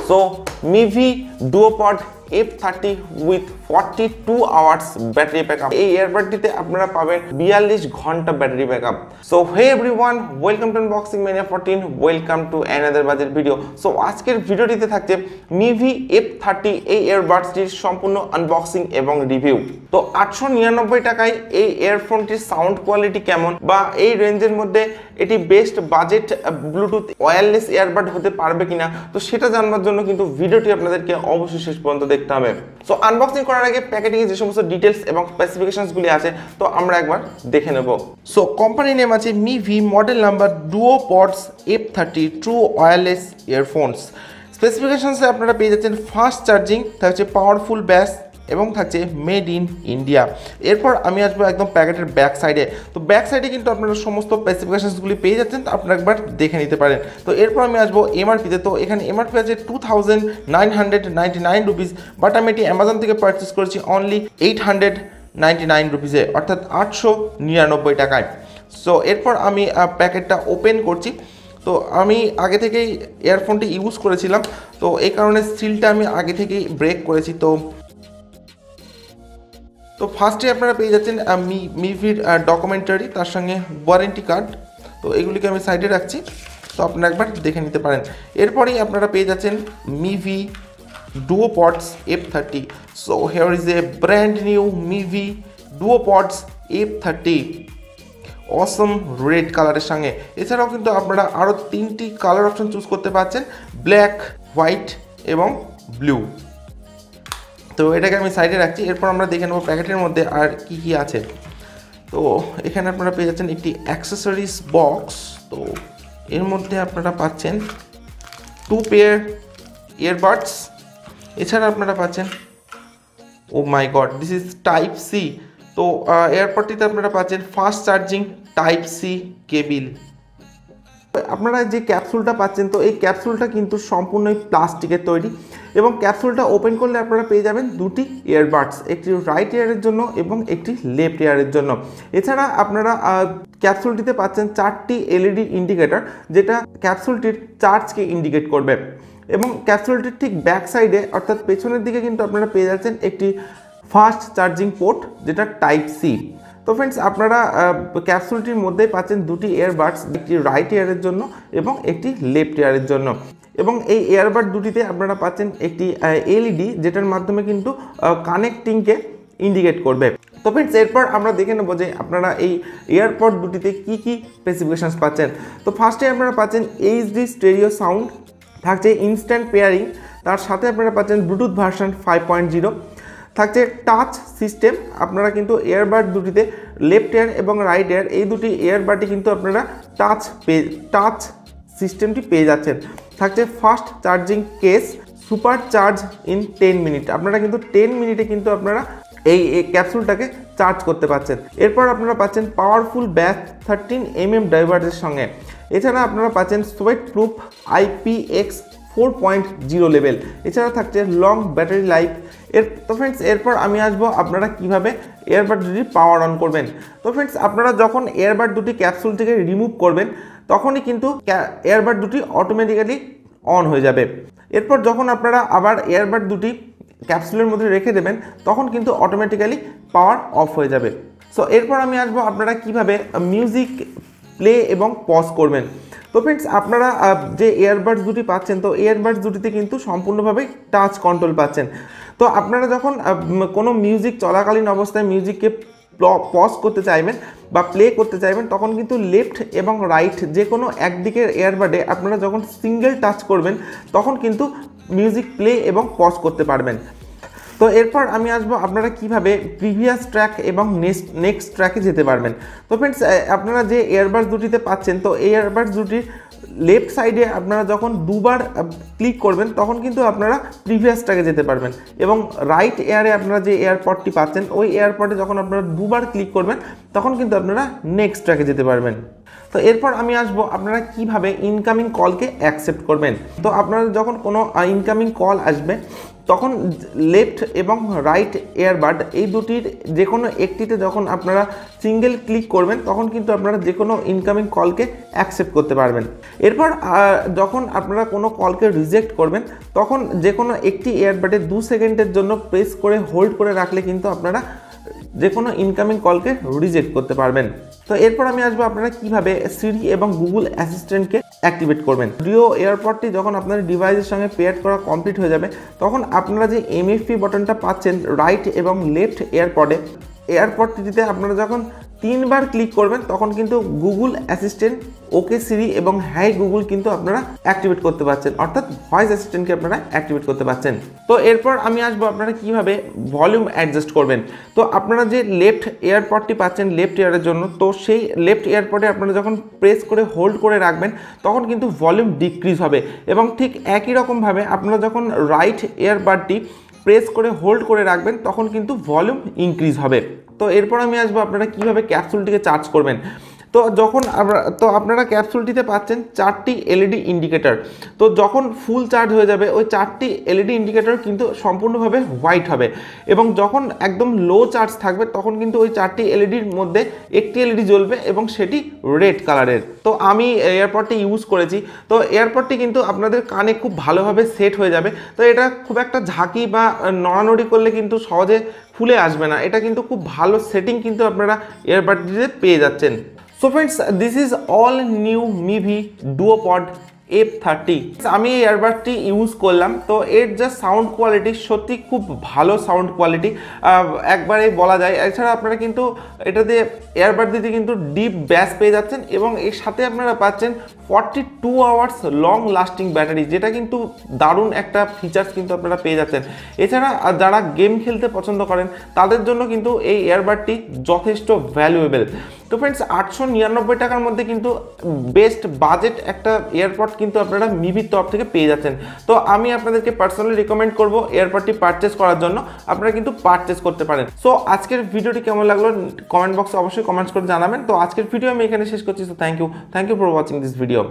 So Mivi Duopods F30 with 42 hours battery backup. এই ইয়ারবাডটিতে আপনারা পাবেন 42 ঘন্টা battery backup. So hey everyone, welcome to unboxing mania 14, welcome to another budget video. সো আজকের ভিডিওটিতে থাকছে Mivi F30 এই ইয়ারবাডসটির সম্পূর্ণ আনবক্সিং এবং রিভিউ। তো 899 টাকায় এই ইয়ারফোনটির সাউন্ড কোয়ালিটি কেমন, বা এই রেঞ্জের মধ্যে এটি best budget Bluetooth wireless earbud হতে পারবে কিনা, তো সেটা জানার জন্য কিন্তু ভিডিওটি আপনাদেরকে অবশ্যই শেষ পর্যন্ত দেখতে হবে। সো আনবক্সিং করার আগে প্যাকেটিং এ যে সমস্ত ডিটেলস এবং স্পেসিফিকেশনস গুলি আছে তো আমরা একবার দেখে নেব। সো কোম্পানি নেম আছে Mivi, model number Duopods F30 true wireless earphones. স্পেসিফিকেশনসে আপনারা পেয়ে যাচ্ছেন ফাস্ট চার্জিং, থাকছে পাওয়ারফুল ব্যাস এবং থাকছে মেড ইন ইন্ডিয়া। এরপর আমি আসবো একদম প্যাকেটের ব্যাক সাইডে। তো ব্যাক সাইডে কিন্তু আপনারা সমস্ত স্পেসিফিকেশনসগুলি পেয়ে যাচ্ছেন, তো আপনারা একবার দেখে নিতে পারেন। তো এরপর আমি আসবো এমআরপিতে। তো এখানে এমআরপি আছে 2999 রুপিস, বাট আমি এটি অ্যামাজন থেকে পারচেস করেছি অনলি 899 রুপিসে, অর্থাৎ 899 টাকায়। সো এরপর আমি প্যাকেটটা ওপেন করছি। তো আমি আগে থেকেই ইয়ারফোনটি ইউজ করেছিলাম, তো এই কারণে সিলটা আমি আগে থেকেই ব্রেক করেছি। তো ফার্স্টে আপনারা পেয়ে যাচ্ছেন মিভির ডকুমেন্টারি, তার সঙ্গে ওয়ারেন্টি কার্ড। তো এগুলিকে আমি সাইডে রাখছি, তো আপনারা একবার দেখে নিতে পারেন। এরপরেই আপনারা পেয়ে যাচ্ছেন Mivi Duopods F30। So here is a brand new Mivi Duopods F30 Assam red কালারের সঙ্গে। এছাড়াও কিন্তু আপনারা আরও 3টি কালার অপশন চুজ করতে পারছেন, ব্ল্যাক, হোয়াইট এবং ব্লু। তো এটাকে আমি সাইডে রাখছি। এরপর আমরা দেখে নেব প্যাকেটের মধ্যে আর কি কি আছে। তো এখানে আপনারা পেয়ে যাচ্ছেন একটি অ্যাক্সেসরিজ বক্স। তো এর মধ্যে আপনারা পাচ্ছেন 2 পেয়ার ইয়ারবাডস। এছাড়া আপনারা পাচ্ছেন, oh my god, this is type C. তো এয়ারপডটিতে আপনারা পাচ্ছেন fast charging type C cable. আপনারা যে ক্যাপসুলটা পাচ্ছেন, তো এই ক্যাপসুলটা কিন্তু সম্পূর্ণই প্লাস্টিকের তৈরি, এবং ক্যাপসুলটা ওপেন করলে আপনারা পেয়ে যাবেন দুটি ইয়ারবাডস, একটি রাইট ইয়ারের জন্য এবং একটি লেফট ইয়ারের জন্য। এছাড়া আপনারা ক্যাপসুলটিতে পাচ্ছেন 4টি এলইডি ইন্ডিকেটর, যেটা ক্যাপসুলটির চার্জকে ইন্ডিকেট করবে। এবং ক্যাপসুলটির ঠিক ব্যাক সাইডে অর্থাৎ পেছনের দিকে কিন্তু আপনারা পেয়ে যাচ্ছেন একটি ফাস্ট চার্জিং পোর্ট, যেটা টাইপ সি। তো ফ্রেন্ডস, আপনারা ক্যাপসুলটির মধ্যে পাচ্ছেন দুটি ইয়ারবাডস, একটি রাইট ইয়ারের জন্য এবং একটি লেফট ইয়ারের জন্য। এবং এই ইয়ারবাড দুটিতে আপনারা পাচ্ছেন একটি এলইডি, যেটার মাধ্যমে কিন্তু কানেক্টিংকে ইন্ডিকেট করবে। তো ফ্রেন্ডস, এরপর আমরা দেখে নেব যে আপনারা এই ইয়ারপড দুটিতে কি কি স্পেসিফিকেশনস পাচ্ছেন। তো ফার্স্টে আপনারা পাচ্ছেন এইচডি স্টেরিও সাউন্ড, থাকছে ইনস্ট্যান্ট পেয়ারিং, তার সাথে আপনারা পাচ্ছেন ব্লুটুথ ভার্সন 5.0, থাকছে টাচ সিস্টেম। আপনারা কিন্তু ইয়ারবাড দুটিতে লেফট ইয়ার এবং রাইট ইয়ার এই দুটি ইয়ারবাডই কিন্তু আপনারা টাচ সিস্টেমটি পেয়ে যাচ্ছেন। থাকছে fast charging case, super charge in 10 minute. আপনারা কিন্তু 10 মিনিটে কিন্তু আপনারা এই ক্যাপসুলটাকে চার্জ করতে পারছেন। এরপর আপনারা পাচ্ছেন পাওয়ারফুল ব্যাস 13mm ডাইভার্সের সঙ্গে। এছাড়া আপনারা পাচ্ছেন সোয়েট প্রুফ IPX4.0 লেভেল। এছাড়া থাকছে লং ব্যাটারি লাইফ। তো ফ্রেন্ডস, এরপর আমি আসবো আপনারা কিভাবে এয়ারবাড দুটি পাওয়ার অন করবেন। তো ফ্রেন্ডস, আপনারা যখন এয়ারবাড দুটি ক্যাপসুল থেকে রিমুভ করবেন, তখনই কিন্তু এয়ারবাড দুটি অটোমেটিক্যালি অন হয়ে যাবে। এরপর যখন আপনারা আবার এয়ারবাড দুটি ক্যাপসুলের মধ্যে রেখে দেবেন, তখন কিন্তু অটোমেটিক্যালি পাওয়ার অফ হয়ে যাবে। সো এরপর আমি আসবো আপনারা কিভাবে মিউজিক প্লে এবং পজ করবেন। তো ফ্রেন্ডস, আপনারা যে ইয়ারবাডস দুটি পাচ্ছেন, তো ইয়ারবাডস দুটিতে কিন্তু সম্পূর্ণভাবে টাচ কন্ট্রোল পাচ্ছেন। তো আপনারা যখন কোনো মিউজিক চলাকালীন অবস্থায় মিউজিককে পজ করতে চাইবেন বা প্লে করতে চাইবেন, তখন কিন্তু লেফট এবং রাইট যে কোনো একদিকের এয়ারবাডে আপনারা যখন সিঙ্গেল টাচ করবেন, তখন কিন্তু মিউজিক প্লে এবং পজ করতে পারবেন। তো এরপর আমি আসবো আপনারা কিভাবে প্রিভিয়াস ট্র্যাক এবং নেক্সট ট্র্যাকে যেতে পারবেন। তো ফ্রেন্ডস, আপনারা যে ইয়ারবাডস দুটিতে পাচ্ছেন, তো এই ইয়ারবাডস দুটির লেফট সাইডে আপনারা যখন দুবার ক্লিক করবেন, তখন কিন্তু আপনারা প্রিভিয়াস ট্র্যাকে যেতে পারবেন, এবং রাইট এয়ারে আপনারা যে এয়ারপডটি পাচ্ছেন, ওই এয়ারপডে যখন আপনারা দুবার ক্লিক করবেন, তখন কিন্তু আপনারা নেক্সট ট্র্যাকে যেতে পারবেন। তো এরপর আমি আসবো আপনারা কিভাবে ইনকামিং কলকে অ্যাকসেপ্ট করবেন। তো আপনারা যখন কোনো ইনকামিং কল আসবে, তখন লেফট এবং রাইট এয়ারবাড এই দুটির যে কোনো একটিতে যখন আপনারা সিঙ্গেল ক্লিক করবেন তখন কিন্তু আপনারা যে কোনো ইনকামিং কলকে অ্যাকসেপ্ট করতে পারবেন। এরপর যখন আপনারা কোনো কলকে রিজেক্ট করবেন তখন যে কোনো একটি এয়ারবাডে 2 সেকেন্ডের জন্য প্রেস করে হোল্ড করে রাখলে কিন্তু আপনারা যে কোনো ইনকামিং কলকে রিজেক্ট করতে পারবেন। তো এরপর আমি আসবো আপনারা কিভাবে সিরি এবং গুগল অ্যাসিস্ট্যান্টকে অ্যাক্টিভেট করবেন। ডিও এয়ারপডটি যখন আপনার ডিভাইসের সঙ্গে পেয়ার করা কমপ্লিট হয়ে যাবে তখন আপনারা যে এমএফপি বাটনটা পাচ্ছেন রাইট এবং লেফট এয়ারপডটিতে আপনারা যখন 3 বার ক্লিক করবেন তখন কিন্তু গুগল অ্যাসিস্ট্যান্ট ওকে সিরি এবং হ্যাঁ গুগল কিন্তু আপনারা অ্যাক্টিভেট করতে পারছেন, অর্থাৎ ভয়েস অ্যাসিস্ট্যান্টকে আপনারা অ্যাক্টিভেট করতে পারছেন। তো এরপর আমি আসবো আপনারা কিভাবে ভলিউম অ্যাডজাস্ট করবেন। তো আপনারা যে লেফট এয়ারপডটি পাচ্ছেন লেফট ইয়ারের জন্য, তো সেই লেফট এয়ারপডে আপনারা যখন প্রেস করে হোল্ড করে রাখবেন তখন কিন্তু ভলিউম ডিক্রিজ হবে এবং ঠিক একই রকমভাবে আপনারা যখন রাইট এয়ারবাডটি প্রেস করে হোল্ড করে রাখবেন তখন কিন্তু ভলিউম ইনক্রিজ হবে। তো এরপর আমি আসবো আপনারা কিভাবে ক্যাপসুলটিকে চার্জ করবেন। তো যখন আপনারা ক্যাপসুলটিতে পাচ্ছেন 4টি এলইডি ইন্ডিকেটর। তো যখন ফুল চার্জ হয়ে যাবে ওই 4টি এলইডি ইন্ডিকেটর কিন্তু সম্পূর্ণভাবে হোয়াইট হবে এবং যখন একদম লো চার্জ থাকবে তখন কিন্তু ওই 4টি এলইডির মধ্যে একটি এলইডি জ্বলবে এবং সেটি রেড কালারের। তো আমি এয়ারপডটি ইউজ করেছি, তো এয়ারপডটি কিন্তু আপনাদের কানে খুব ভালোভাবে সেট হয়ে যাবে। তো এটা খুব একটা ঝাঁকি বা নড়ানড়ি করলে কিন্তু সহজে খুলে আসবে না, এটা কিন্তু খুব ভালো সেটিং কিন্তু আপনারা এয়ারপডটিতে পেয়ে যাচ্ছেন। So friends, this is all new Mivi Duopods F30। আমি এই এয়ারবাডটি ইউজ করলাম, তো এর যা সাউন্ড কোয়ালিটি সত্যি খুব ভালো সাউন্ড কোয়ালিটি একবারেই বলা যায়। এছাড়া আপনারা কিন্তু এটাতে এয়ারবাড দিতে কিন্তু ডিপ ব্যাস পেয়ে যাচ্ছেন এবং এর সাথে আপনারা পাচ্ছেন 42 আওয়ার্স লং লাস্টিং ব্যাটারি, যেটা কিন্তু দারুণ একটা ফিচার্স কিন্তু আপনারা পেয়ে যাচ্ছেন। এছাড়া যারা গেম খেলতে পছন্দ করেন তাদের জন্য কিন্তু এই এয়ারবাডটি যথেষ্ট ভ্যালুয়েবল। তো ফ্রেন্ডস 899 টাকার মধ্যে কিন্তু বেস্ট বাজেট একটা এয়ারপড কিন্তু আপনারা মিভির তরফ থেকে পেয়ে যাচ্ছেন। তো আমি আপনাদেরকে পার্সোনালি রিকমেন্ড করব এয়ারপডটি পারচেস করার জন্য, আপনারা কিন্তু পারচেস করতে পারেন। সো আজকের ভিডিওটি কেমন লাগলো কমেন্ট বক্সে অবশ্যই কমেন্টস করে জানাবেন। তো আজকের ভিডিও আমি এখানে শেষ করছি। তো thank you for watching this video.